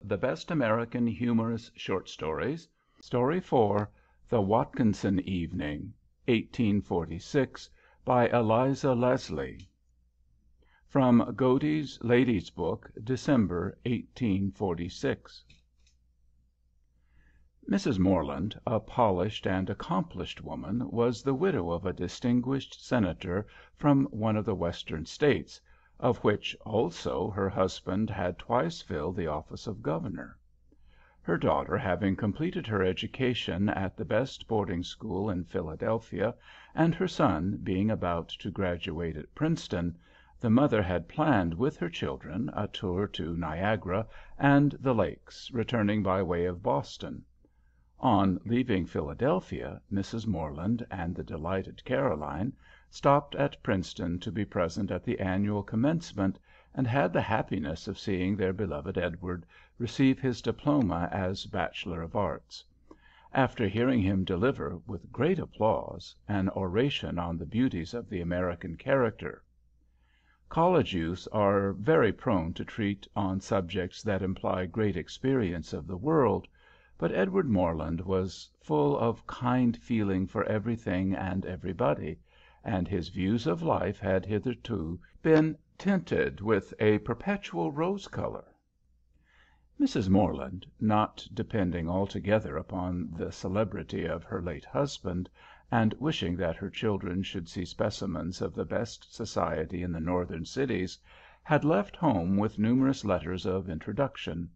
the best American Humorous Short Stories. Story 4, The Watkinson Evening, 1846, by Eliza Leslie. From Godey's Lady's Book, December, 1846. Mrs. Morland, a polished and accomplished woman, was the widow of a distinguished senator from one of the Western States, of which, also, her husband had twice filled the office of governor. Her daughter having completed her education at the best boarding school in Philadelphia, and her son being about to graduate at Princeton, the mother had planned with her children a tour to Niagara and the Lakes, returning by way of Boston. On leaving Philadelphia, Mrs. Morland and the delighted Caroline stopped at Princeton to be present at the annual commencement, and had the happiness of seeing their beloved Edward receive his diploma as Bachelor of Arts. After hearing him deliver, with great applause, an oration on the beauties of the American character. College youths are very prone to treat on subjects that imply great experience of the world, but Edward Morland was full of kind feeling for everything and everybody, and his views of life had hitherto been tinted with a perpetual rose color. Mrs. Morland, not depending altogether upon the celebrity of her late husband, and wishing that her children should see specimens of the best society in the northern cities, had left home with numerous letters of introduction.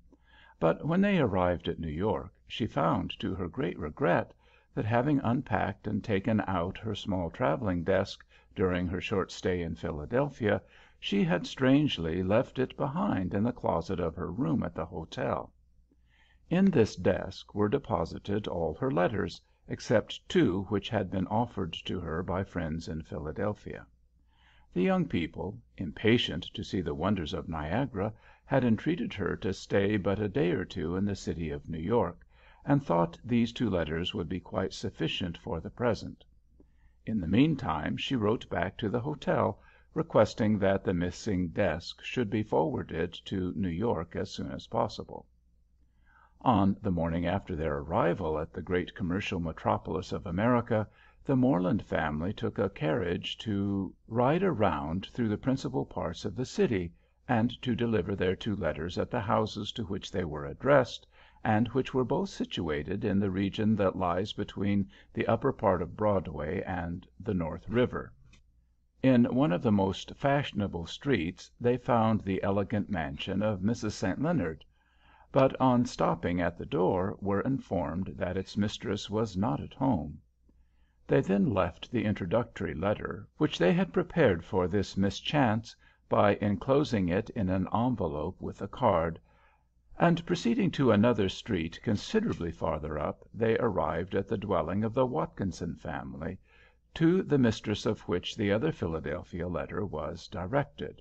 But when they arrived at New York, she found, to her great regret, that having unpacked and taken out her small traveling desk during her short stay in Philadelphia, she had strangely left it behind in the closet of her room at the hotel. In this desk were deposited all her letters, except two which had been offered to her by friends in Philadelphia. The young people, impatient to see the wonders of Niagara, had entreated her to stay but a day or two in the city of New York, and thought these two letters would be quite sufficient for the present. In the meantime she wrote back to the hotel, requesting that the missing desk should be forwarded to New York as soon as possible. On the morning after their arrival at the great commercial metropolis of America, the Morland family took a carriage to ride around through the principal parts of the city, and to deliver their two letters at the houses to which they were addressed, and which were both situated in the region that lies between the upper part of Broadway and the North River. In one of the most fashionable streets they found the elegant mansion of Mrs. St. Leonard, but on stopping at the door were informed that its mistress was not at home. They then left the introductory letter, which they had prepared for this mischance, by enclosing it in an envelope with a card, and proceeding to another street considerably farther up, they arrived at the dwelling of the Watkinson family, to the mistress of which the other Philadelphia letter was directed.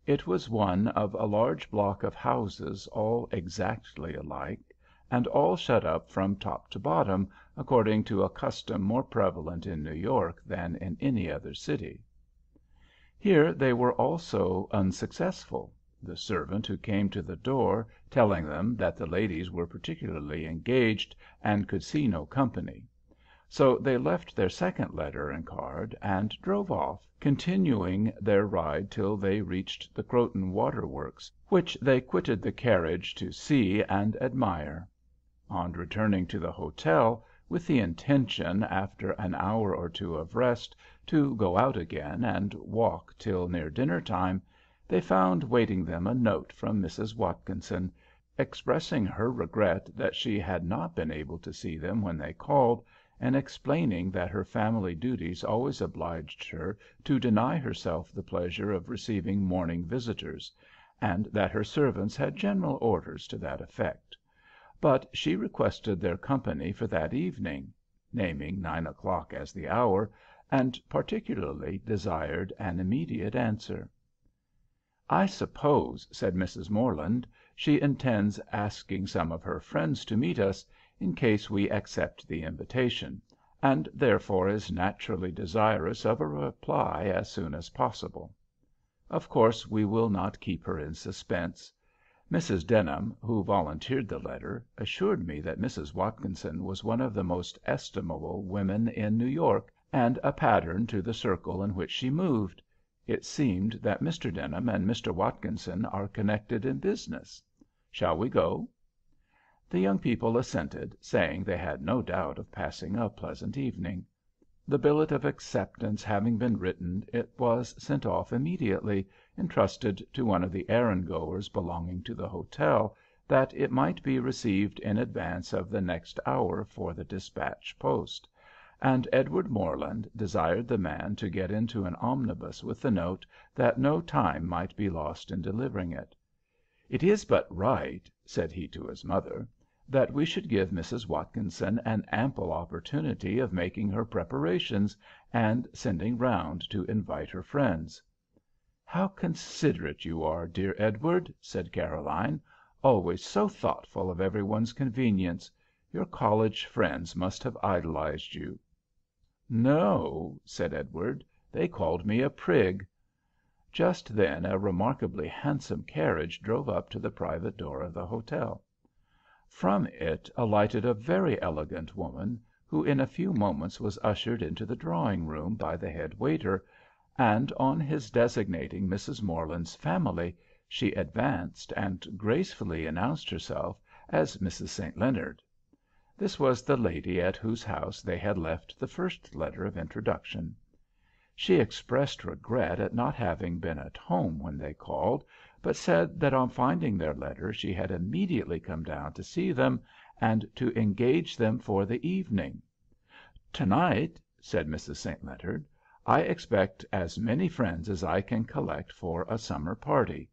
It was one of a large block of houses, all exactly alike, and all shut up from top to bottom, according to a custom more prevalent in New York than in any other city. Here they were also unsuccessful, the servant who came to the door telling them that the ladies were particularly engaged and could see no company. So they left their second letter and card and drove off, continuing their ride till they reached the Croton Water Works, which they quitted the carriage to see and admire. On returning to the hotel, with the intention, after an hour or two of rest, to go out again and walk till near dinner time, they found waiting them a note from Mrs. Watkinson, expressing her regret that she had not been able to see them when they called, and explaining that her family duties always obliged her to deny herself the pleasure of receiving morning visitors, and that her servants had general orders to that effect. But she requested their company for that evening, naming 9 o'clock as the hour, and particularly desired an immediate answer. "I suppose," said Mrs. Morland, "she intends asking some of her friends to meet us, in case we accept the invitation, and therefore is naturally desirous of a reply as soon as possible. Of course we will not keep her in suspense. Mrs. Denham, who volunteered the letter, assured me that Mrs. Watkinson was one of the most estimable women in New York, and a pattern to the circle in which she moved. It seems that Mr. Denham and Mr. Watkinson are connected in business. Shall we go?" The young people assented, saying they had no doubt of passing a pleasant evening. The billet of acceptance having been written, it was sent off immediately, entrusted to one of the errand goers belonging to the hotel, that it might be received in advance of the next hour for the dispatch post, and Edward Morland desired the man to get into an omnibus with the note, that no time might be lost in delivering it. "It is but right," said he to his mother, "that we should give Mrs. Watkinson an ample opportunity of making her preparations, and sending round to invite her friends." "How considerate you are, dear Edward," said Caroline, "always so thoughtful of every one's convenience. Your college friends must have idolized you." "No," said Edward, "they called me a prig." Just then a remarkably handsome carriage drove up to the private door of the hotel. From it alighted a very elegant woman, who in a few moments was ushered into the drawing room by the head waiter, and on his designating Mrs. Morland's family, she advanced and gracefully announced herself as Mrs. St. Leonard. This was the lady at whose house they had left the first letter of introduction. She expressed regret at not having been at home when they called, but said that on finding their letter she had immediately come down to see them, and to engage them for the evening. "To night," said Mrs. St. Leonard, "I expect as many friends as I can collect for a summer party.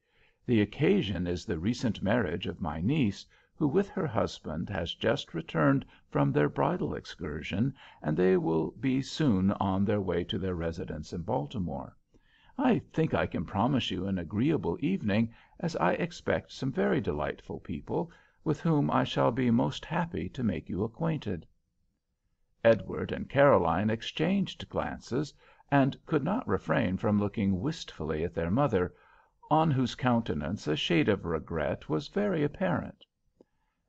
The occasion is the recent marriage of my niece, who with her husband has just returned from their bridal excursion, and they will be soon on their way to their residence in Baltimore. I think I can promise you an agreeable evening, as I expect some very delightful people, with whom I shall be most happy to make you acquainted." Edward and Caroline exchanged glances, and could not refrain from looking wistfully at their mother, on whose countenance a shade of regret was very apparent.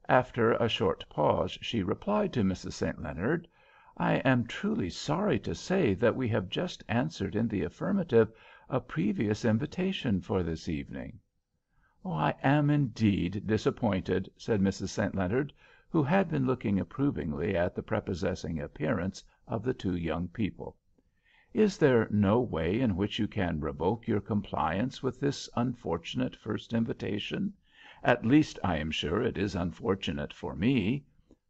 After a short pause she replied to Mrs. St. Leonard, "I am truly sorry to say that we have just answered in the affirmative a previous invitation for this evening." "I am indeed disappointed," said Mrs. St. Leonard, who had been looking approvingly at the prepossessing appearance of the two young people. "Is there no way in which you can revoke your compliance with this unfortunate first invitation? At least I am sure it is unfortunate for me.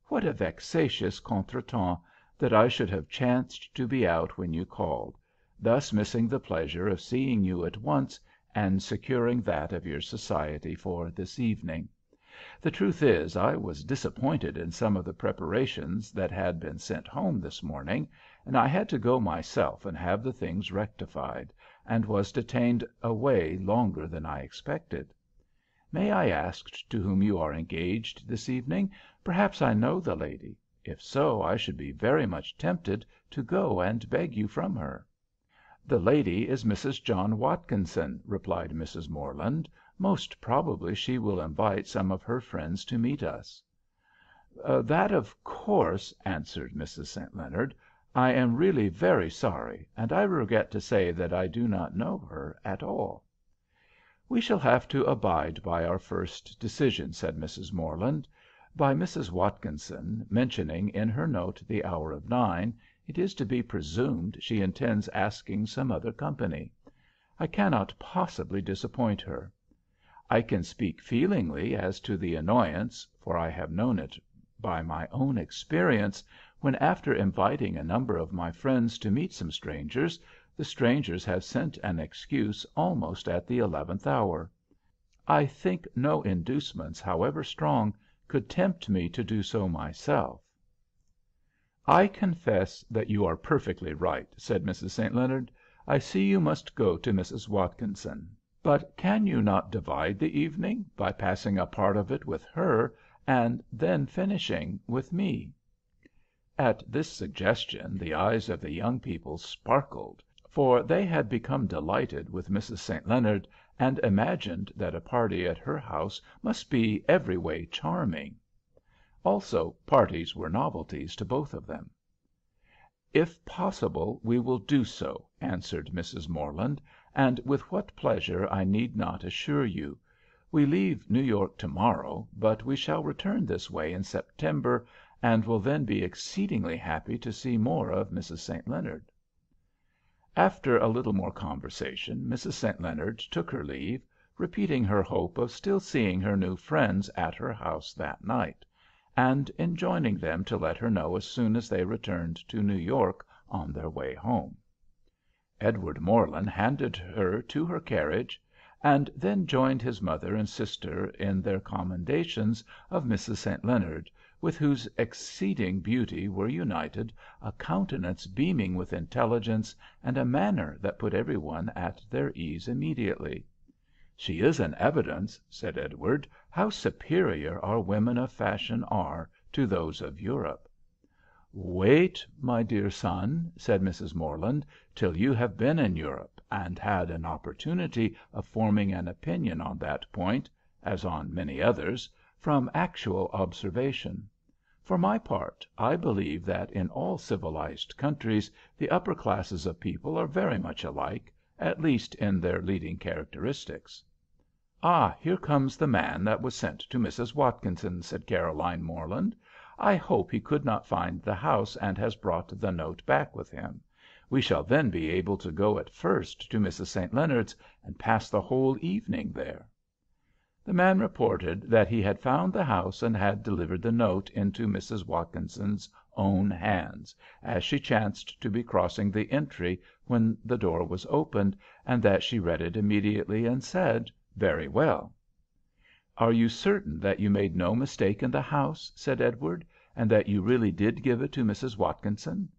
What a vexatious contretemps that I should have chanced to be out when you called, thus missing the pleasure of seeing you at once, and securing that of your society for this evening. The truth is, I was disappointed in some of the preparations that had been sent home this morning, and I had to go myself and have the things rectified, and was detained away longer than I expected. May I ask to whom you are engaged this evening? Perhaps I know the lady. If so, I should be very much tempted to go and beg you from her." "The lady is Mrs. John Watkinson," replied Mrs. Morland. "Most probably she will invite some of her friends to meet us." "That of course," answered Mrs. St. Leonard. "I am really very sorry, and I regret to say that I do not know her at all." "We shall have to abide by our first decision," said Mrs. Morland. "By Mrs. Watkinson mentioning in her note the hour of 9, it is to be presumed she intends asking some other company. I cannot possibly disappoint her. I can speak feelingly as to the annoyance, for I have known it by my own experience, when after inviting a number of my friends to meet some strangers, the strangers have sent an excuse almost at the 11th hour. I think no inducements, however strong, could tempt me to do so myself." "I confess that you are perfectly right," said Mrs. St. Leonard. "I see you must go to Mrs. Watkinson. But can you not divide the evening, by passing a part of it with her, and then finishing with me?" At this suggestion the eyes of the young people sparkled, for they had become delighted with Mrs. St. Leonard, and imagined that a party at her house must be every way charming. Also, parties were novelties to both of them. "If possible, we will do so," answered Mrs. Morland, "and with what pleasure I need not assure you. We leave New York to morrow, but we shall return this way in September, and will then be exceedingly happy to see more of Mrs. St. Leonard." After a little more conversation, Mrs. St. Leonard took her leave, repeating her hope of still seeing her new friends at her house that night, and enjoining them to let her know as soon as they returned to New York on their way home. Edward Morland handed her to her carriage, and then joined his mother and sister in their commendations of Mrs. St. Leonard, with whose exceeding beauty were united a countenance beaming with intelligence, and a manner that put every one at their ease immediately. "She is an evidence," said Edward, "how superior our women of fashion are to those of Europe." "Wait, my dear son," said Mrs. Morland, "till you have been in Europe, and had an opportunity of forming an opinion on that point, as on many others, from actual observation. For my part, I believe that in all civilized countries the upper classes of people are very much alike, at least in their leading characteristics." "Ah, here comes the man that was sent to Mrs. Watkinson," said Caroline Morland. "I hope he could not find the house and has brought the note back with him. We shall then be able to go at first to Mrs. St. Leonard's and pass the whole evening there." The man reported that he had found the house and had delivered the note into Mrs. Watkinson's own hands, as she chanced to be crossing the entry when the door was opened, and that she read it immediately and said, "Very well." "Are you certain that you made no mistake in the house?" said Edward, "and that you really did give it to Mrs. Watkinson?"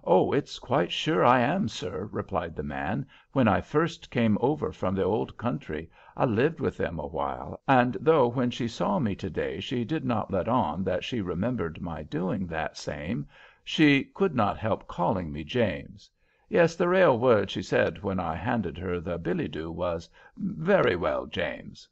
"Oh, it's quite sure I am, sir," replied the man. "When I first came over from the old country, I lived with them a while, and though when she saw me to day she did not let on that she remembered my doing that same, she could not help calling me James. Yes, the rale word she said when I handed her the billet-doux was, 'Very well, James.'"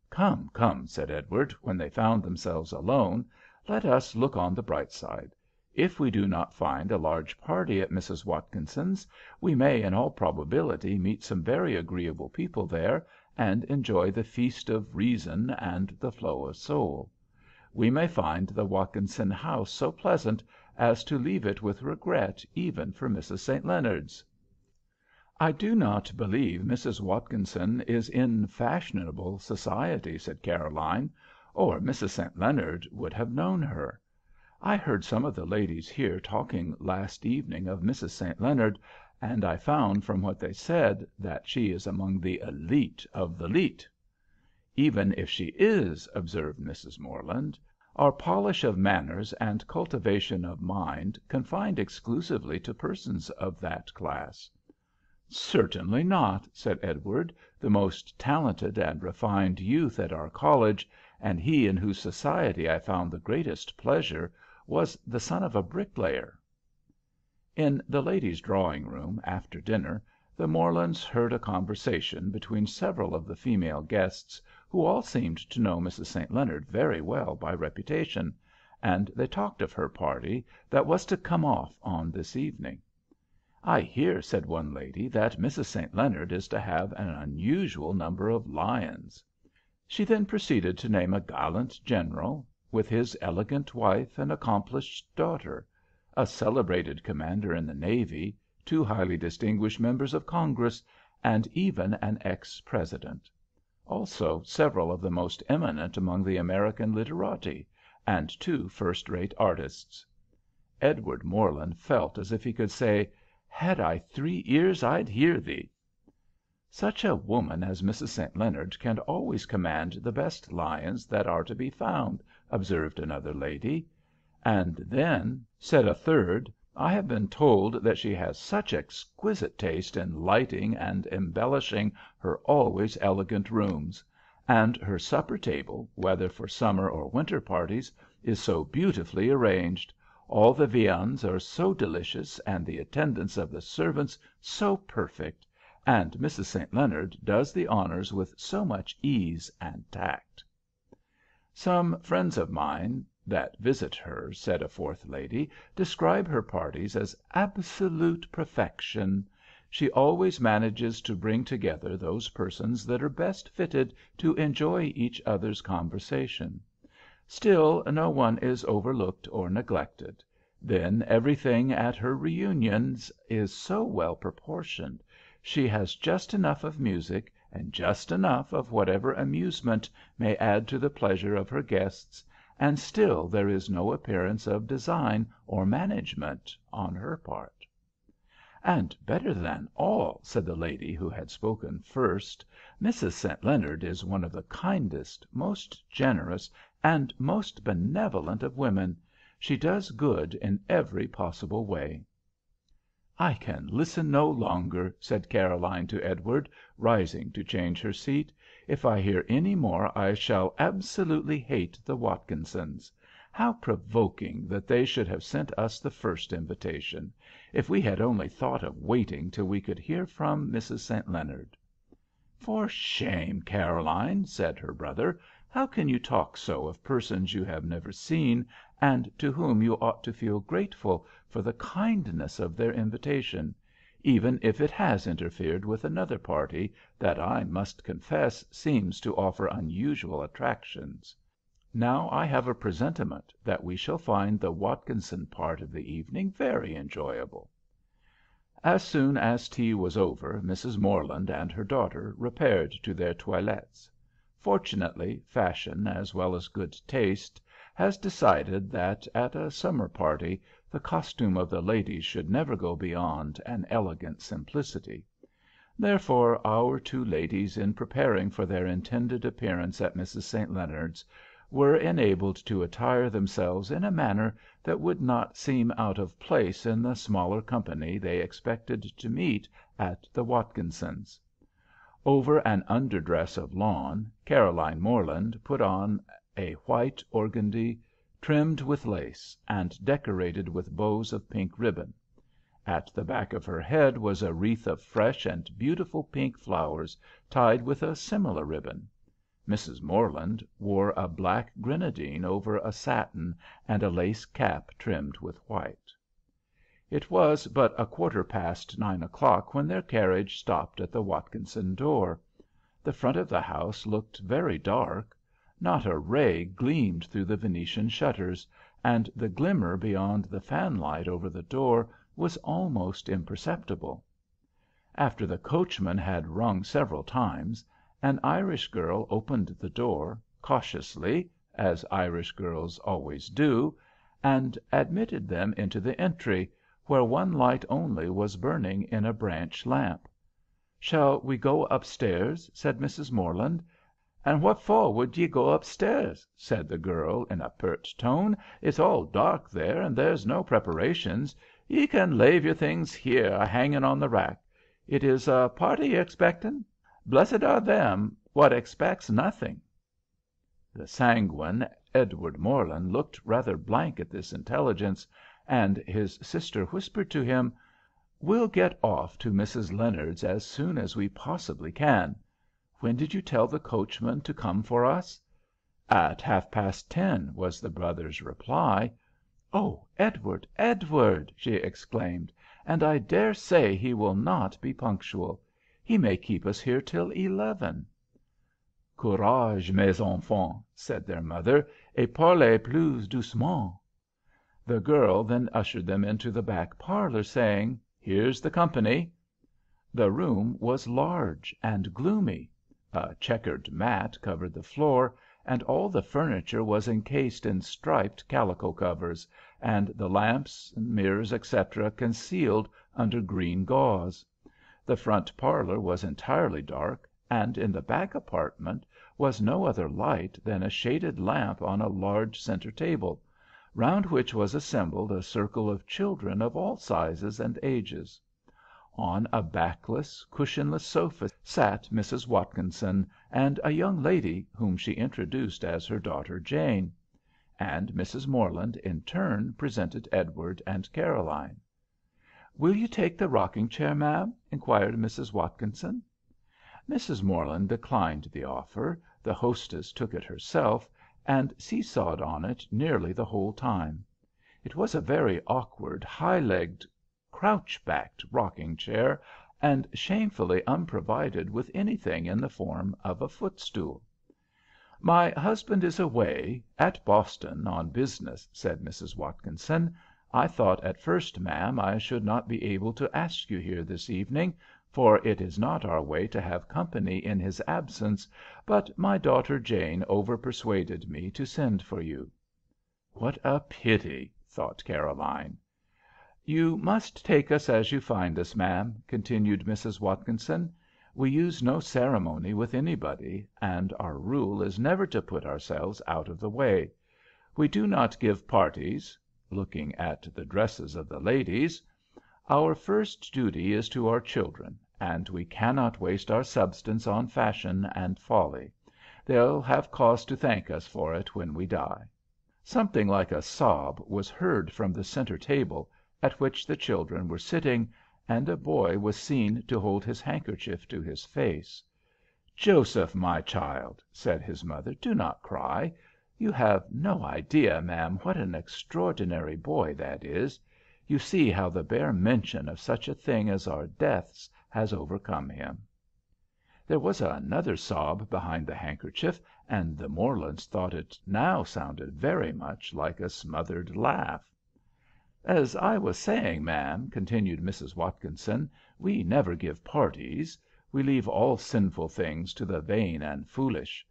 "Come, come," said Edward, when they found themselves alone, "let us look on the bright side. If we do not find a large party at Mrs. Watkinson's, we may in all probability meet some very agreeable people there, and enjoy the feast of reason and the flow of soul. We may find the Watkinson house so pleasant as to leave it with regret even for Mrs. St. Leonard's." "I do not believe Mrs. Watkinson is in fashionable society," said Caroline, "or Mrs. St. Leonard would have known her. I heard some of the ladies here talking last evening of Mrs. St. Leonard, and I found from what they said that she is among the élite of the lite." "Even if she is," observed Mrs. Morland, "are polish of manners and cultivation of mind confined exclusively to persons of that class?" "Certainly not," said Edward. "The most talented and refined youth at our college, and he in whose society I found the greatest pleasure, was the son of a bricklayer." In the ladies' drawing-room, after dinner, the Morlands heard a conversation between several of the female guests, who all seemed to know Mrs. St. Leonard very well by reputation, and they talked of her party that was to come off on this evening. "I hear," said one lady, "that Mrs. St. Leonard is to have an unusual number of lions." She then proceeded to name a gallant general, with his elegant wife and accomplished daughter, a celebrated commander in the navy, 2 highly distinguished members of Congress, and even an ex-president; also several of the most eminent among the American literati, and 2 first-rate artists. Edward Morland felt as if he could say, "Had I 3 ears, I'd hear thee." "Such a woman as Mrs. St. Leonard can always command the best lions that are to be found," observed another lady. "And then," said a third, "I have been told that she has such exquisite taste in lighting and embellishing her always elegant rooms; and her supper table, whether for summer or winter parties, is so beautifully arranged. All the viands are so delicious, and the attendance of the servants so perfect, and Mrs. St. Leonard does the honors with so much ease and tact. Some friends of mine that visit her, said a fourth lady, describe her parties as absolute perfection. She always manages to bring together those persons that are best fitted to enjoy each other's conversation. Still, no one is overlooked or neglected. Then everything at her reunions is so well proportioned. She has just enough of music, and just enough of whatever amusement may add to the pleasure of her guests, and still there is no appearance of design or management on her part. And better than all, said the lady who had spoken first, Mrs. St. Leonard is one of the kindest, most generous, and most benevolent of women. She does good in every possible way. I can listen no longer, said Caroline to Edward, rising to change her seat. If I hear any more I shall absolutely hate the Watkinsons. How provoking that they should have sent us the first invitation! If we had only thought of waiting till we could hear from Mrs. St. Leonard. For shame, Caroline, said her brother. How can you talk so of persons you have never seen, and to whom you ought to feel grateful for the kindness of their invitation, even if it has interfered with another party that I must confess seems to offer unusual attractions. Now I have a presentiment that we shall find the Watkinson part of the evening very enjoyable. As soon as tea was over, Mrs. Morland and her daughter repaired to their toilettes. Fortunately, fashion, as well as good taste, has decided that at a summer party the costume of the ladies should never go beyond an elegant simplicity. Therefore our two ladies, in preparing for their intended appearance at Mrs. St. Leonard's, were enabled to attire themselves in a manner that would not seem out of place in the smaller company they expected to meet at the Watkinsons'. Over an underdress of lawn, Caroline Morland put on a white organdie trimmed with lace, and decorated with bows of pink ribbon. At the back of her head was a wreath of fresh and beautiful pink flowers tied with a similar ribbon. Mrs. Morland wore a black grenadine over a satin, and a lace cap trimmed with white. It was but 9:15 o'clock when their carriage stopped at the Watkinson door. The front of the house looked very dark. Not a ray gleamed through the Venetian shutters, and the glimmer beyond the fanlight over the door was almost imperceptible. After the coachman had rung several times, an Irish girl opened the door, cautiously, as Irish girls always do, and admitted them into the entry, where one light only was burning in a branch lamp. "Shall we go upstairs?" said Mrs. Morland. "And what for would ye go upstairs?" said the girl in a pert tone. "It's all dark there, and there's no preparations. Ye can lave your things here a hanging on the rack. It is a party ye're expecting? Blessed are them what expects nothing." The sanguine Edward Morland looked rather blank at this intelligence, and his sister whispered to him, "We'll get off to Mrs. Leonard's as soon as we possibly can. When did you tell the coachman to come for us?" "At 10:30," was the brother's reply. "Oh, Edward, Edward!" she exclaimed. "And I dare say he will not be punctual. He may keep us here till 11." "Courage, mes enfants," said their mother, "et parlez plus doucement." The girl then ushered them into the back parlor, saying, "Here's the company." The room was large and gloomy. A checkered mat covered the floor, and all the furniture was encased in striped calico covers, and the lamps, mirrors, etc., concealed under green gauze. The front parlor was entirely dark, and in the back apartment was no other light than a shaded lamp on a large centre table, round which was assembled a circle of children of all sizes and ages. On a backless, cushionless sofa sat Mrs. Watkinson and a young lady whom she introduced as her daughter Jane; and Mrs. Morland in turn presented Edward and Caroline. "Will you take the rocking chair, ma'am?" inquired Mrs. Watkinson. Mrs. Morland declined the offer. The hostess took it herself, and see-sawed on it nearly the whole time. It was a very awkward, high-legged, crouch-backed rocking chair, and shamefully unprovided with anything in the form of a footstool. "My husband is away, at Boston, on business," said Mrs. Watkinson. "I thought at first, ma'am, I should not be able to ask you here this evening, for it is not our way to have company in his absence, but my daughter Jane over-persuaded me to send for you." "What a pity!" thought Caroline. "You must take us as you find us, ma'am," continued Mrs. Watkinson. "We use no ceremony with anybody, and our rule is never to put ourselves out of the way. We do not give parties," looking at the dresses of the ladies. "Our first duty is to our children, and we cannot waste our substance on fashion and folly. They'll have cause to thank us for it when we die." Something like a sob was heard from the centre table, at which the children were sitting, and a boy was seen to hold his handkerchief to his face. "Joseph, my child," said his mother, "do not cry. You have no idea, ma'am, what an extraordinary boy that is. You see how the bare mention of such a thing as our deaths has overcome him." There was another sob behind the handkerchief, and the Morlands thought it now sounded very much like a smothered laugh. "As I was saying, ma'am," continued Mrs. Watkinson, "we never give parties. We leave all sinful things to the vain and foolish.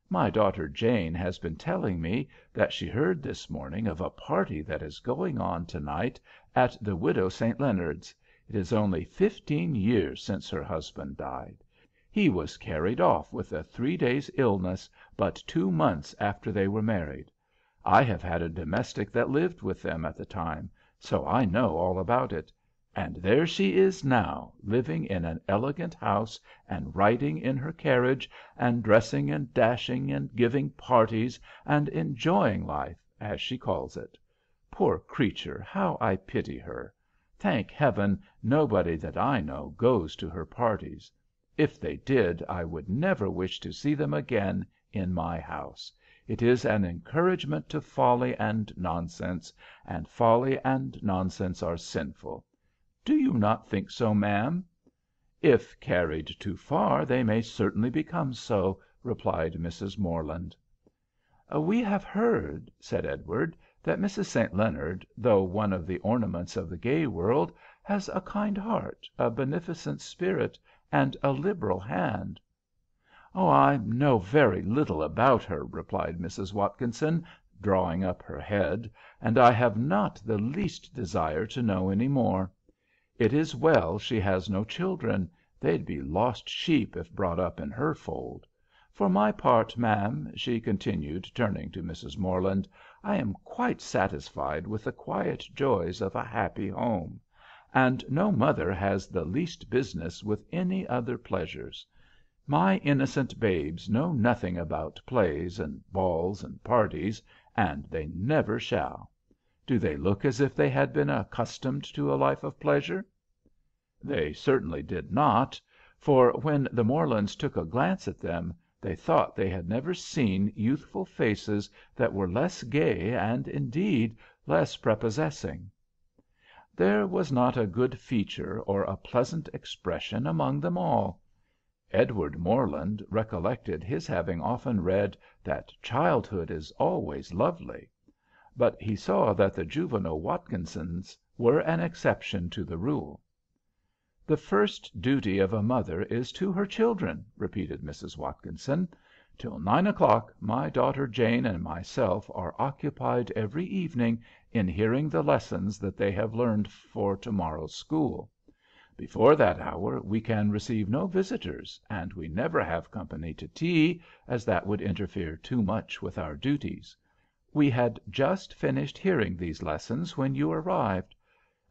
My daughter Jane has been telling me that she heard this morning of a party that is going on to-night at the widow St. Leonard's. It is only 15 years since her husband died. He was carried off with a 3 days' illness, but 2 months after they were married. I have had a domestic that lived with them at the time, so I know all about it. And there she is now, living in an elegant house, and riding in her carriage, and dressing and dashing, and giving parties, and enjoying life, as she calls it. Poor creature, how I pity her! Thank heaven, nobody that I know goes to her parties. If they did, I would never wish to see them again in my house. It is an encouragement to folly and nonsense, and folly and nonsense are sinful. Do you not think so, ma'am?" "If carried too far, they may certainly become so," replied Mrs. Morland. "We have heard," said Edward, "that Mrs. St. Leonard, though one of the ornaments of the gay world, has a kind heart, a beneficent spirit, and a liberal hand." "Oh, I know very little about her," replied Mrs. Watkinson, drawing up her head, "and I have not the least desire to know any more. It is well she has no children. They'd be lost sheep if brought up in her fold. For my part, ma'am," she continued, turning to Mrs. Morland, "I am quite satisfied with the quiet joys of a happy home, and no mother has the least business with any other pleasures. My innocent babes know nothing about plays and balls and parties, and they never shall. Do they look as if they had been accustomed to a life of pleasure?" They certainly did not, for when the Morlands took a glance at them, they thought they had never seen youthful faces that were less gay and, indeed, less prepossessing. There was not a good feature or a pleasant expression among them all. Edward Morland recollected his having often read that childhood is always lovely, but he saw that the juvenile Watkinsons were an exception to the rule. "The first duty of a mother is to her children," repeated Mrs. Watkinson. "Till 9 o'clock my daughter Jane and myself are occupied every evening in hearing the lessons that they have learned for to-morrow's school. Before that hour we can receive no visitors, and we never have company to tea, as that would interfere too much with our duties. We had just finished hearing these lessons when you arrived.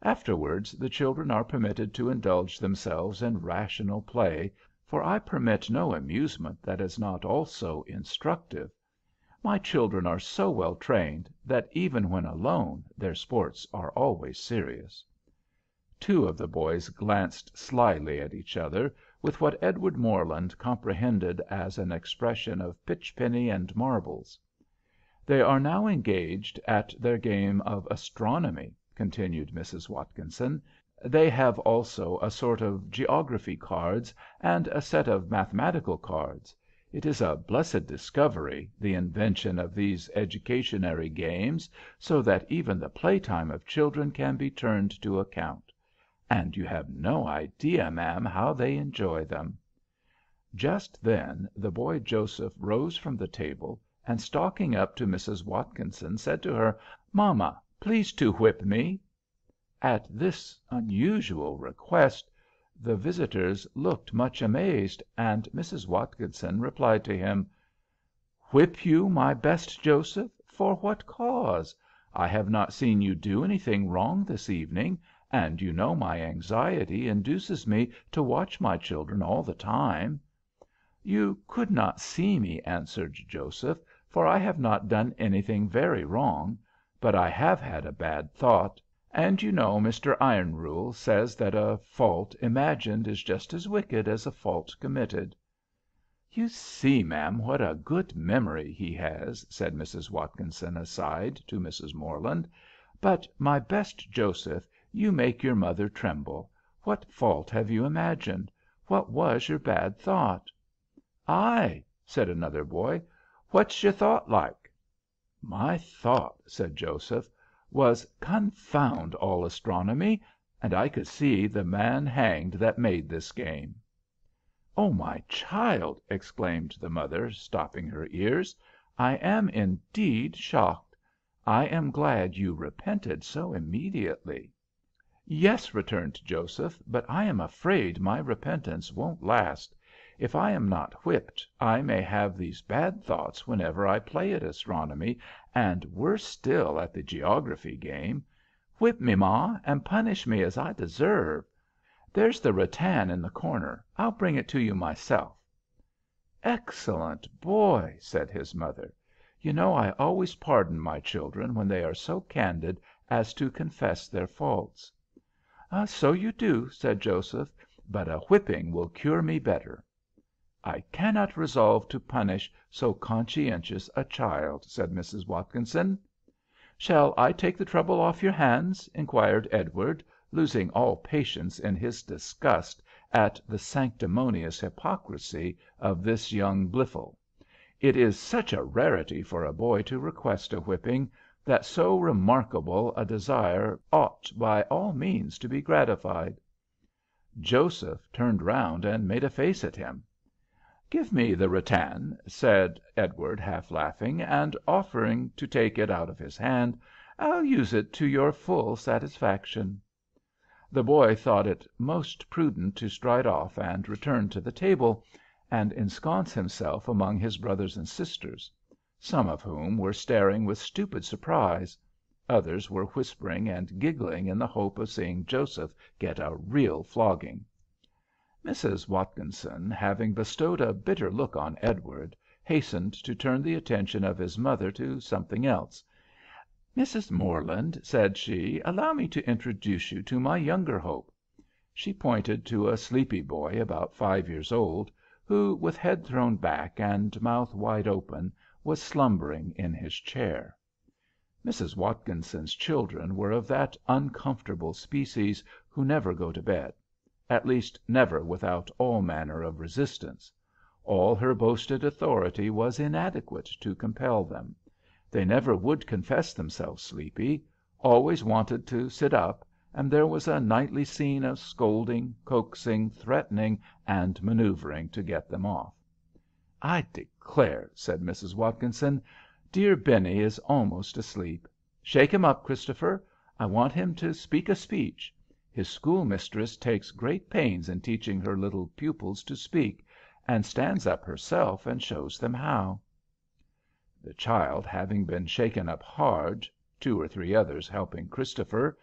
Afterwards the children are permitted to indulge themselves in rational play, for I permit no amusement that is not also instructive. My children are so well trained that even when alone their sports are always serious." Two of the boys glanced slyly at each other, with what Edward Morland comprehended as an expression of pitch-penny and marbles. "They are now engaged at their game of astronomy," continued Mrs. Watkinson. "They have also a sort of geography cards and a set of mathematical cards. It is a blessed discovery, the invention of these educationary games, so that even the playtime of children can be turned to account. And you have no idea, ma'am, how they enjoy them." Just then the boy Joseph rose from the table, and stalking up to Mrs. Watkinson said to her, "Mamma, please to whip me." At this unusual request the visitors looked much amazed, and Mrs. Watkinson replied to him, "Whip you, my best Joseph? For what cause? I have not seen you do anything wrong this evening, and you know my anxiety induces me to watch my children all the time." "You could not see me," answered Joseph, "for I have not done anything very wrong, but I have had a bad thought, and you know Mr. Ironrule says that a fault imagined is just as wicked as a fault committed." "You see, ma'am, what a good memory he has," said Mrs. Watkinson aside to Mrs. Morland. "But, my best Joseph, you make your mother tremble. What fault have you imagined? What was your bad thought?" "Ay," said another boy, "what's your thought like?" "My thought," said Joseph, "was, confound all astronomy, and I could see the man hanged that made this game." "Oh, my child!" exclaimed the mother, stopping her ears, "I am indeed shocked. I am glad you repented so immediately." "Yes," returned Joseph, "but I am afraid my repentance won't last. If I am not whipped, I may have these bad thoughts whenever I play at astronomy, and worse still at the geography game. Whip me, ma, and punish me as I deserve. There's the rattan in the corner. I'll bring it to you myself." "Excellent boy!" said his mother. "You know I always pardon my children when they are so candid as to confess their faults." "So you do," said Joseph, "but a whipping will cure me better." "I cannot resolve to punish so conscientious a child," said Mrs. Watkinson. "Shall I take the trouble off your hands?" inquired Edward, losing all patience in his disgust at the sanctimonious hypocrisy of this young Blifil. It is such a rarity for a boy to request a whipping, that so remarkable a desire ought by all means to be gratified. Joseph turned round and made a face at him. "Give me the rattan," said Edward, half laughing, and offering to take it out of his hand. "I'll use it to your full satisfaction." The boy thought it most prudent to stride off and return to the table, and ensconce himself among his brothers and sisters, some of whom were staring with stupid surprise. Others were whispering and giggling in the hope of seeing Joseph get a real flogging. Mrs. Watkinson, having bestowed a bitter look on Edward, hastened to turn the attention of his mother to something else. "Mrs. Morland," said she, "allow me to introduce you to my younger hope." She pointed to a sleepy boy about 5 years old, who, with head thrown back and mouth wide open, was slumbering in his chair. Mrs. Watkinson's children were of that uncomfortable species who never go to bed; at least never without all manner of resistance. All her boasted authority was inadequate to compel them. They never would confess themselves sleepy, always wanted to sit up, and there was a nightly scene of scolding, coaxing, threatening, and manoeuvring to get them off. "I declare," said Mrs. Watkinson, "dear Benny is almost asleep. Shake him up, Christopher. I want him to speak a speech. His schoolmistress takes great pains in teaching her little pupils to speak, and stands up herself and shows them how." The child, having been shaken up hard, 2 or 3 others helping Christopher,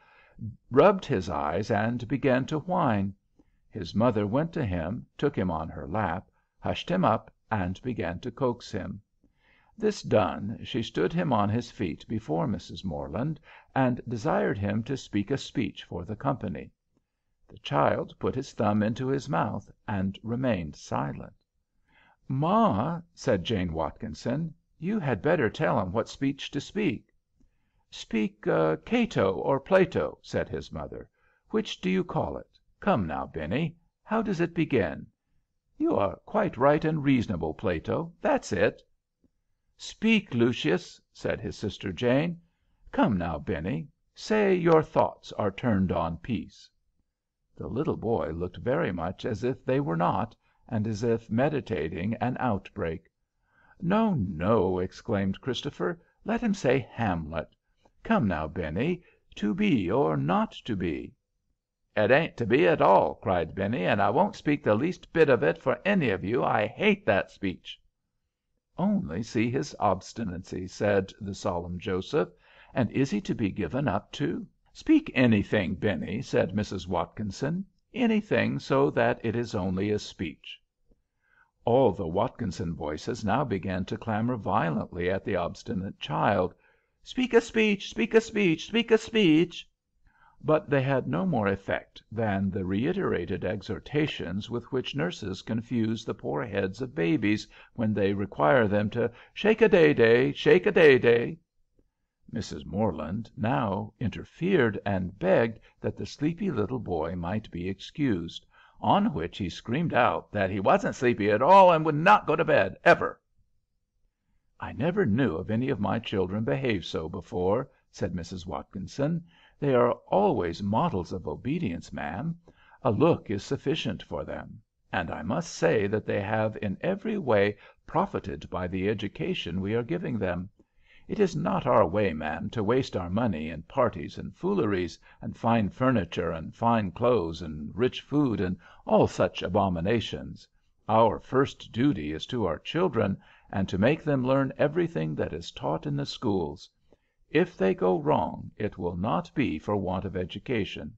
rubbed his eyes and began to whine. His mother went to him, took him on her lap, hushed him up, and began to coax him. This done, she stood him on his feet before Mrs. Morland, and desired him to speak a speech for the company. The child put his thumb into his mouth and remained silent. "Ma," said Jane Watkinson, "you had better tell him what speech to speak." "Speak Cato or Plato," said his mother. "Which do you call it? Come now, Benny, how does it begin?" "You are quite right and reasonable, Plato. That's it." "Speak, Lucius," said his sister Jane. "Come now, Benny, say your thoughts are turned on peace." The little boy looked very much as if they were not, and as if meditating an outbreak. "No, no," exclaimed Christopher. "Let him say Hamlet. Come now, Benny, to be or not to be?" "It ain't to be at all," cried Benny, "and I won't speak the least bit of it for any of you. I hate that speech." "Only see his obstinacy," said the solemn Joseph. "And is he to be given up to?" "Speak anything, Benny," said Mrs. Watkinson. "Anything, so that it is only a speech." All the Watkinson voices now began to clamor violently at the obstinate child. "Speak a speech! Speak a speech! Speak a speech!" But they had no more effect than the reiterated exhortations with which nurses confuse the poor heads of babies when they require them to "shake-a-day-day, shake-a-day-day." Mrs. Morland now interfered and begged that the sleepy little boy might be excused, on which he screamed out that he wasn't sleepy at all and would not go to bed, ever. "I never knew of any of my children behave so before," said Mrs. Watkinson. "They are always models of obedience, ma'am. A look is sufficient for them. And I must say that they have in every way profited by the education we are giving them. It is not our way, ma'am, to waste our money in parties and fooleries, and fine furniture, and fine clothes, and rich food, and all such abominations. Our first duty is to our children, and to make them learn everything that is taught in the schools. If they go wrong, it will not be for want of education.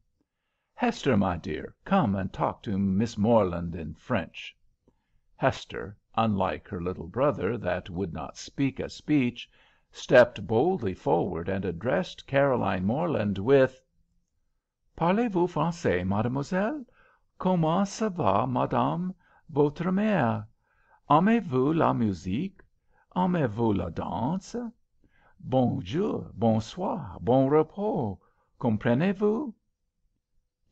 Hester, my dear, come and talk to Miss Morland in French." Hester, unlike her little brother that would not speak a speech, stepped boldly forward and addressed Caroline Morland with— "Parlez-vous français, mademoiselle? Comment ça va, madame, votre mère? Aimez-vous la musique? Aimez-vous la danse? Bonjour, bonsoir, bon repos. Comprenez-vous?"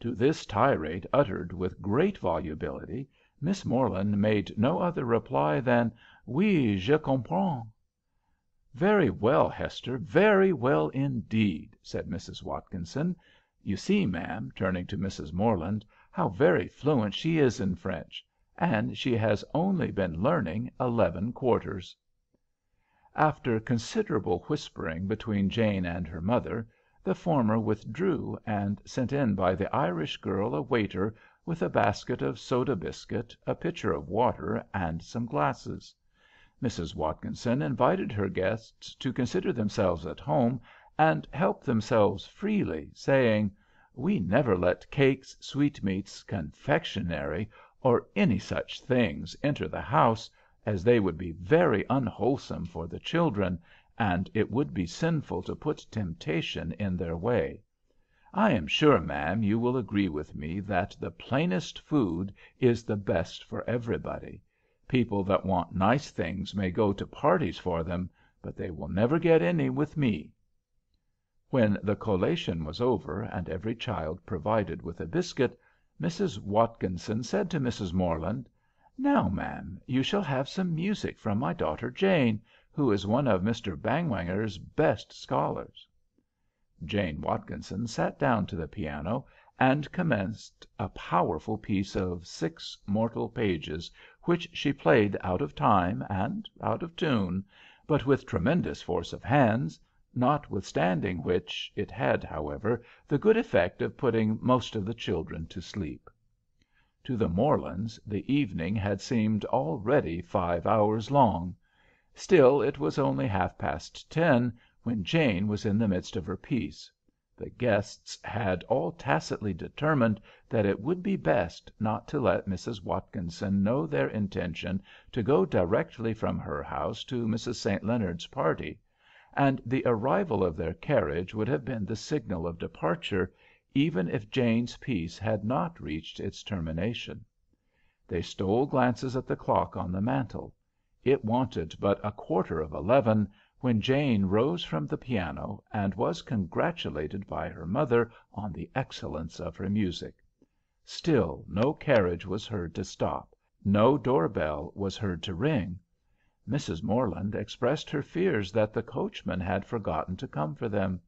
To this tirade uttered with great volubility, Miss Morland made no other reply than "Oui, je comprends." "Very well, Hester, very well indeed," said Mrs. Watkinson. "You see, ma'am," turning to Mrs. Morland, "how very fluent she is in French. And she has only been learning 11 quarters." After considerable whispering between Jane and her mother, the former withdrew, and sent in by the Irish girl a waiter with a basket of soda biscuit, a pitcher of water, and some glasses. Mrs. Watkinson invited her guests to consider themselves at home and help themselves freely, saying, "We never let cakes, sweetmeats, confectionery, or any such things enter the house, as they would be very unwholesome for the children, and it would be sinful to put temptation in their way. I am sure, ma'am, you will agree with me that the plainest food is the best for everybody. People that want nice things may go to parties for them, but they will never get any with me." When the collation was over, and every child provided with a biscuit, Mrs. Watkinson said to Mrs. Morland, "Now, ma'am, you shall have some music from my daughter Jane, who is one of Mr. Bangwanger's best scholars." Jane Watkinson sat down to the piano and commenced a powerful piece of 6 mortal pages, which she played out of time and out of tune, but with tremendous force of hands, notwithstanding which it had, however, the good effect of putting most of the children to sleep. To the Morlands the evening had seemed already 5 hours long. Still it was only 10:30 when Jane was in the midst of her piece. The guests had all tacitly determined that it would be best not to let Mrs. Watkinson know their intention to go directly from her house to Mrs. St. Leonard's party, and the arrival of their carriage would have been the signal of departure, even if Jane's piece had not reached its termination. They stole glances at the clock on the mantel. It wanted but 11:15 when Jane rose from the piano, and was congratulated by her mother on the excellence of her music. Still no carriage was heard to stop, no door bell was heard to ring. Mrs. Morland expressed her fears that the coachman had forgotten to come for them.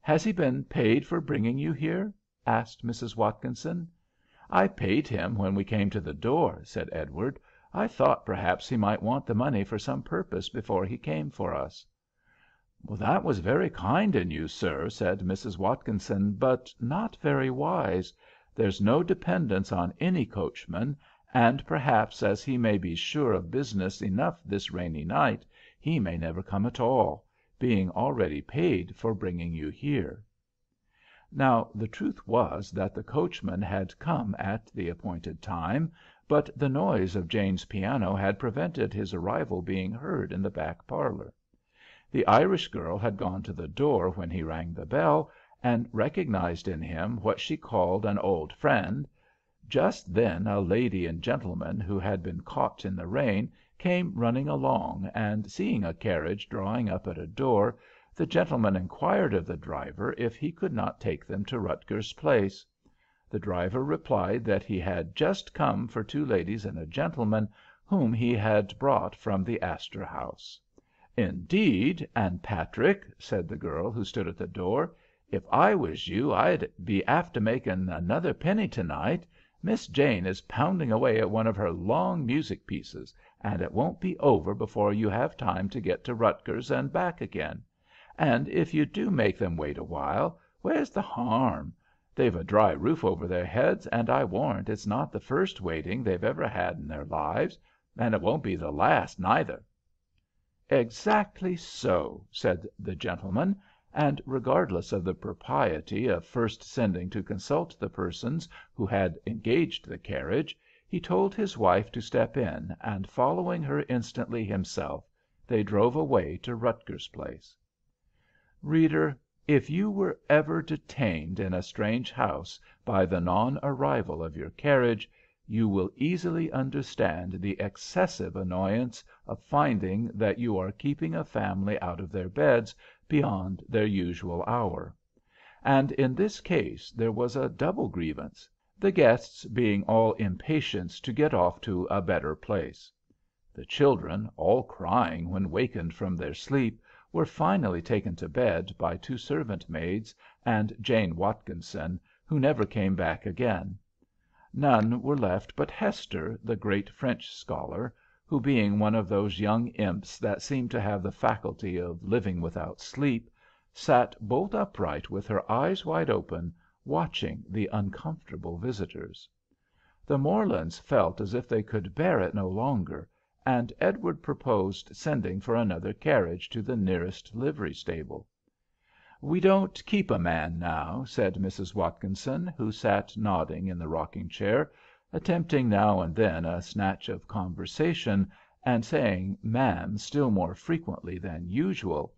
"Has he been paid for bringing you here?" asked Mrs. Watkinson. "I paid him when we came to the door," said Edward. "I thought perhaps he might want the money for some purpose before he came for us." "That was very kind in you, sir," said Mrs. Watkinson, "but not very wise. There's no dependence on any coachman, and perhaps as he may be sure of business enough this rainy night, he may never come at all, being already paid for bringing you here." Now the truth was that the coachman had come at the appointed time, but the noise of Jane's piano had prevented his arrival being heard in the back parlour. The Irish girl had gone to the door when he rang the bell, and recognized in him what she called an old friend. Just then a lady and gentleman who had been caught in the rain came running along, and seeing a carriage drawing up at a door, the gentleman inquired of the driver if he could not take them to Rutgers Place. The driver replied that he had just come for two ladies and a gentleman whom he had brought from the Astor House. "Indeed, and Patrick," said the girl who stood at the door, "if I was you I'd be after making another penny to-night. Miss Jane is pounding away at one of her long music pieces, and it won't be over before you have time to get to Rutgers and back again. And if you do make them wait a while, where's the harm? They've a dry roof over their heads, and I warrant it's not the first waiting they've ever had in their lives, and it won't be the last neither." "Exactly so," said the gentleman, and regardless of the propriety of first sending to consult the persons who had engaged the carriage, he told his wife to step in, and following her instantly himself, they drove away to Rutgers Place. Reader, if you were ever detained in a strange house by the non-arrival of your carriage, you will easily understand the excessive annoyance of finding that you are keeping a family out of their beds beyond their usual hour. And in this case there was a double grievance, the guests being all impatience to get off to a better place. The children, all crying when wakened from their sleep, were finally taken to bed by two servant maids and Jane Watkinson, who never came back again. None were left but Hester, the great French scholar, who, being one of those young imps that seem to have the faculty of living without sleep, sat bolt upright with her eyes wide open, watching the uncomfortable visitors. The Morlands felt as if they could bear it no longer, and Edward proposed sending for another carriage to the nearest livery stable. "We don't keep a man now," said Mrs. Watkinson, who sat nodding in the rocking chair, attempting now and then a snatch of conversation, and saying ma'am still more frequently than usual.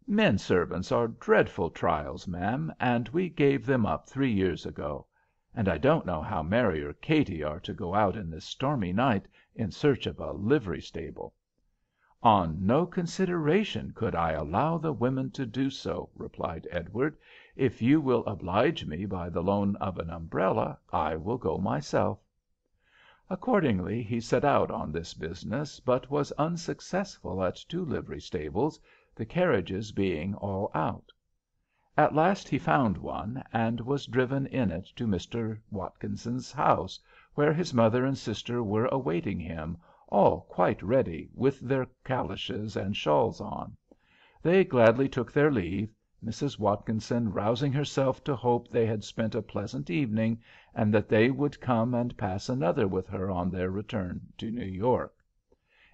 "Men servants are dreadful trials, ma'am, and we gave them up 3 years ago. And I don't know how Mary or Katie are to go out in this stormy night in search of a livery stable." "On no consideration could I allow the women to do so," replied Edward. "If you will oblige me by the loan of an umbrella, I will go myself." Accordingly he set out on this business, but was unsuccessful at 2 livery stables, the carriages being all out. At last he found one, and was driven in it to Mr. Watkinson's house, where his mother and sister were awaiting him, all quite ready, with their calashes and shawls on. They gladly took their leave, Mrs. Watkinson rousing herself to hope they had spent a pleasant evening, and that they would come and pass another with her on their return to New York.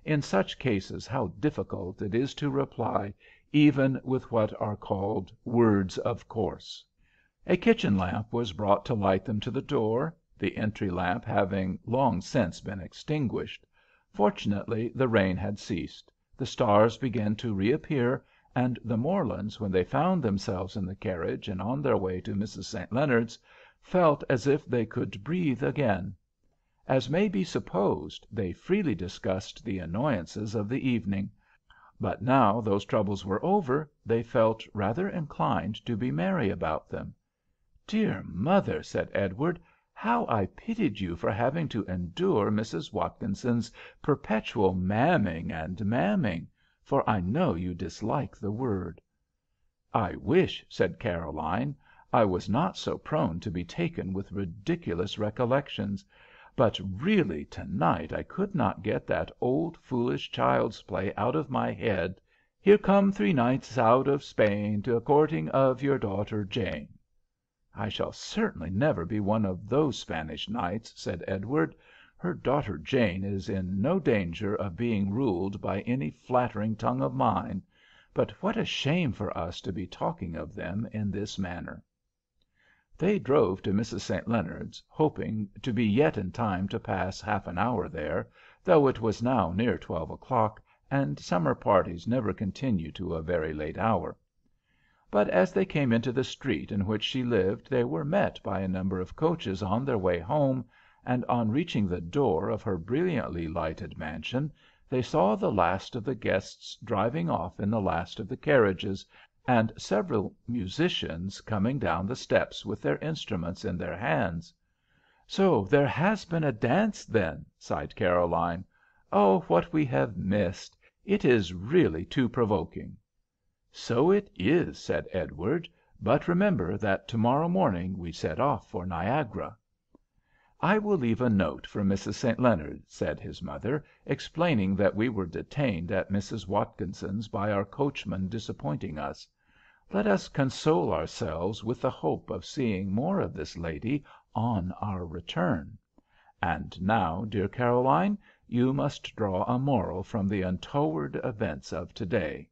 In such cases how difficult it is to reply even with what are called words of course. A kitchen lamp was brought to light them to the door, the entry lamp having long since been extinguished. Fortunately the rain had ceased. The stars began to reappear, and the Morlands, when they found themselves in the carriage and on their way to Mrs. St. Leonard's, felt as if they could breathe again. As may be supposed, they freely discussed the annoyances of the evening; but now those troubles were over, they felt rather inclined to be merry about them. "Dear mother," said Edward, "how I pitied you for having to endure Mrs. Watkinson's perpetual mamming and mamming, for I know you dislike the word." "I wish," said Caroline, "I was not so prone to be taken with ridiculous recollections. But really to night I could not get that old foolish child's play out of my head, 'Here come 3 knights out of Spain, to a courting of your daughter Jane.'" "I shall certainly never be one of those Spanish knights," said Edward. "Her daughter Jane is in no danger of being ruled by any flattering tongue of mine. But what a shame for us to be talking of them in this manner." They drove to Mrs. St. Leonard's, hoping to be yet in time to pass half an hour there, though it was now near 12 o'clock, and summer parties never continue to a very late hour. But as they came into the street in which she lived they were met by a number of coaches on their way home, and on reaching the door of her brilliantly lighted mansion they saw the last of the guests driving off in the last of the carriages, and several musicians coming down the steps with their instruments in their hands. "So there has been a dance, then?" sighed Caroline. "Oh, what we have missed! It is really too provoking." "So it is," said Edward. "But remember that to–morrow morning we set off for Niagara." "I will leave a note for Mrs. St. Leonard," said his mother, "explaining that we were detained at Mrs. Watkinson's by our coachman disappointing us. Let us console ourselves with the hope of seeing more of this lady on our return. And now, dear Caroline, you must draw a moral from the untoward events of to–day.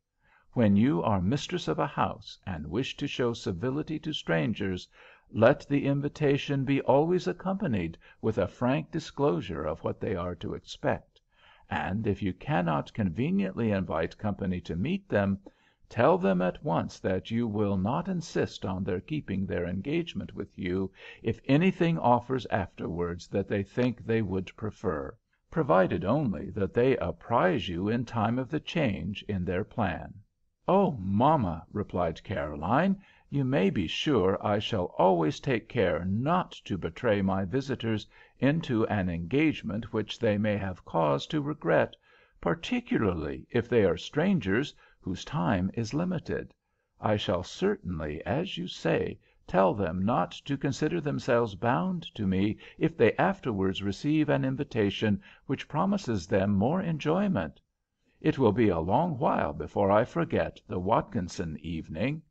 When you are mistress of a house, and wish to show civility to strangers, let the invitation be always accompanied with a frank disclosure of what they are to expect; and if you cannot conveniently invite company to meet them, tell them at once that you will not insist on their keeping their engagement with you if anything offers afterwards that they think they would prefer, provided only that they apprise you in time of the change in their plan." "Oh, mamma," replied Caroline, "you may be sure I shall always take care not to betray my visitors into an engagement which they may have cause to regret, particularly if they are strangers whose time is limited. I shall certainly, as you say, tell them not to consider themselves bound to me if they afterwards receive an invitation which promises them more enjoyment. It will be a long while before I forget the Watkinson evening."